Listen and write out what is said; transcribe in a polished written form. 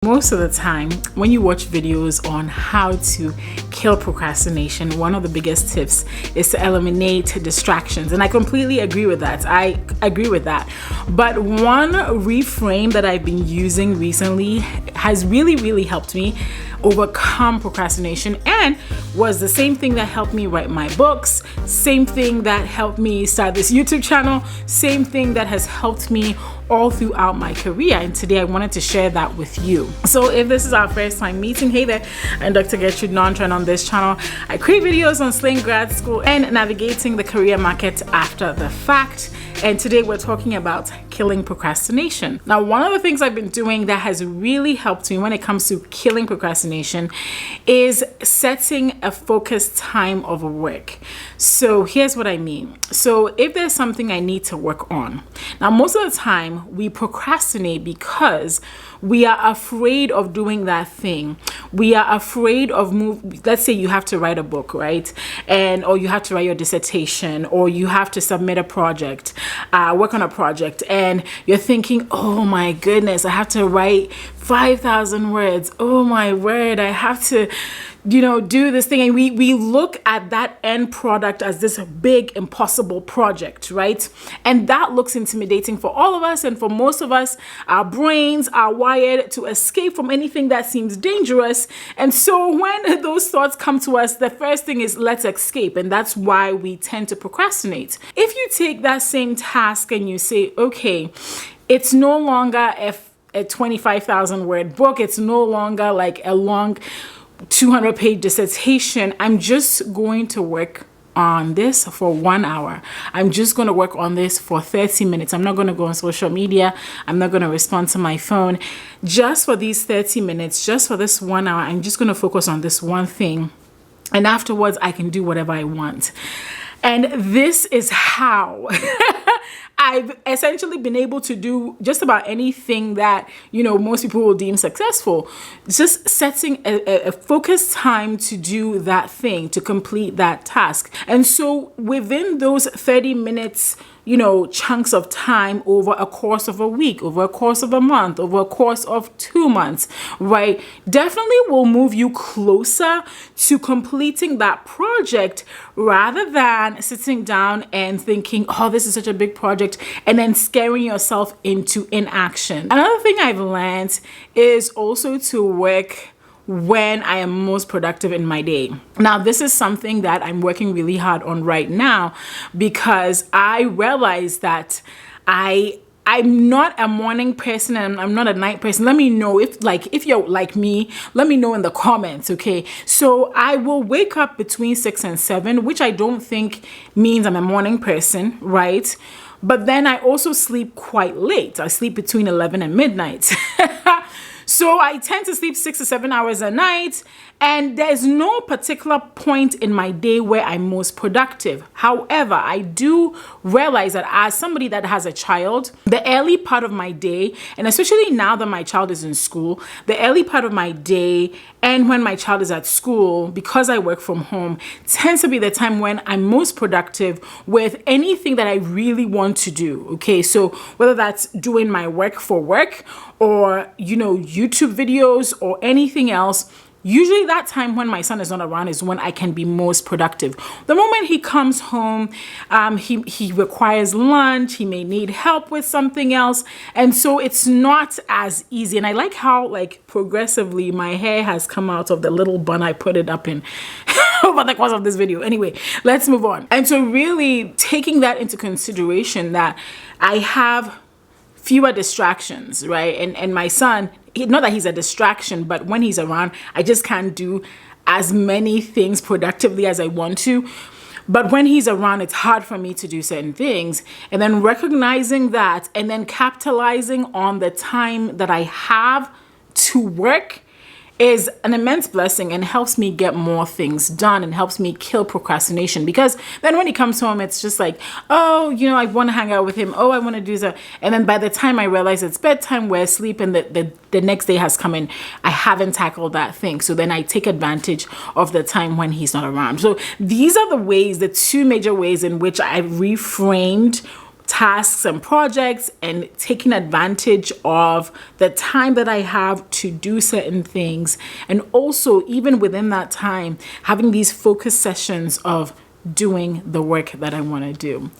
Most of the time, when you watch videos on how to kill procrastination, one of the biggest tips is to eliminate distractions. And I completely agree with that. I agree with that. But one reframe that I've been using recently has really helped me overcome procrastination, and was the same thing that helped me write my books, same thing that helped me start this YouTube channel, same thing that has helped me all throughout my career. And today I wanted to share that with you. So if this is our first time meeting, hey there, I'm Dr. Gertrude Nontra, and on this channel I create videos on slaying grad school and navigating the career market after the fact. And today we're talking about killing procrastination. Now, one of the things I've been doing that has really helped me when it comes to killing procrastination is setting a focused time of work. So here's what I mean. So if there's something I need to work on, now most of the time we procrastinate because we are afraid of doing that thing. We are afraid of let's say you have to write a book, right? Or you have to write your dissertation, or you have to submit a project, work on a project, and you're thinking, oh my goodness, I have to write 5,000 words. Oh my word, I have to do this thing. And we look at that end product as this big impossible project, right? And that looks intimidating for all of us, and for most of us, our brains are wired to escape from anything that seems dangerous. And so when those thoughts come to us, the first thing is let's escape, and that's why we tend to procrastinate. If you take that same task and you say, okay, it's no longer a 25,000 word book, it's no longer like a long 200-page dissertation, I'm just going to work on this for 1 hour. I'm just going to work on this for 30 minutes. I'm not going to go on social media. I'm not going to respond to my phone. Just for these 30 minutes, just for this 1 hour, I'm just going to focus on this one thing. And afterwards, I can do whatever I want. And this is how I've essentially been able to do just about anything that, most people will deem successful. Just setting a focused time to do that thing, to complete that task. And so within those 30 minutes, chunks of time over a course of a week, over a course of a month, over a course of 2 months, right, definitely will move you closer to completing that project, rather than sitting down and thinking, oh, this is such a big project, and then scaring yourself into inaction. Another thing I've learned is also to work when I am most productive in my day. Now, this is something that I'm working really hard on right now, because I realize that I'm not a morning person and I'm not a night person. Let me know if you're like me, let me know in the comments, okay? So I will wake up between 6 and 7, which I don't think means I'm a morning person, right? But then I also sleep quite late. I sleep between 11 and midnight. So I tend to sleep 6 to 7 hours a night, and there's no particular point in my day where I'm most productive. However, I do realize that as somebody that has a child, the early part of my day, and especially now that my child is in school, the early part of my day and when my child is at school, because I work from home, tends to be the time when I'm most productive with anything that I really want to do. Okay, so whether that's doing my work for work, or YouTube videos, or anything else, usually that time when my son is not around is when I can be most productive. The moment he comes home, he requires lunch, he may need help with something else, and so it's not as easy. And I like how progressively my hair has come out of the little bun I put it up in over the course of this video. Anyway, let's move on. And so really taking that into consideration, that I have fewer distractions, right? And my son, not that he's a distraction, but when he's around, I just can't do as many things productively as I want to. But when he's around, it's hard for me to do certain things. And then recognizing that, and then capitalizing on the time that I have to work, is an immense blessing, and helps me get more things done, and helps me kill procrastination. Because then when he comes home, it's just like, oh, I want to hang out with him. Oh, I want to do that. And then by the time I realize it's bedtime, we're asleep, and the next day has come in, I haven't tackled that thing. So then I take advantage of the time when he's not around. So these are the two major ways in which I reframed tasks and projects and taking advantage of the time that I have to do certain things. And also, even within that time, having these focus sessions of doing the work that I want to do.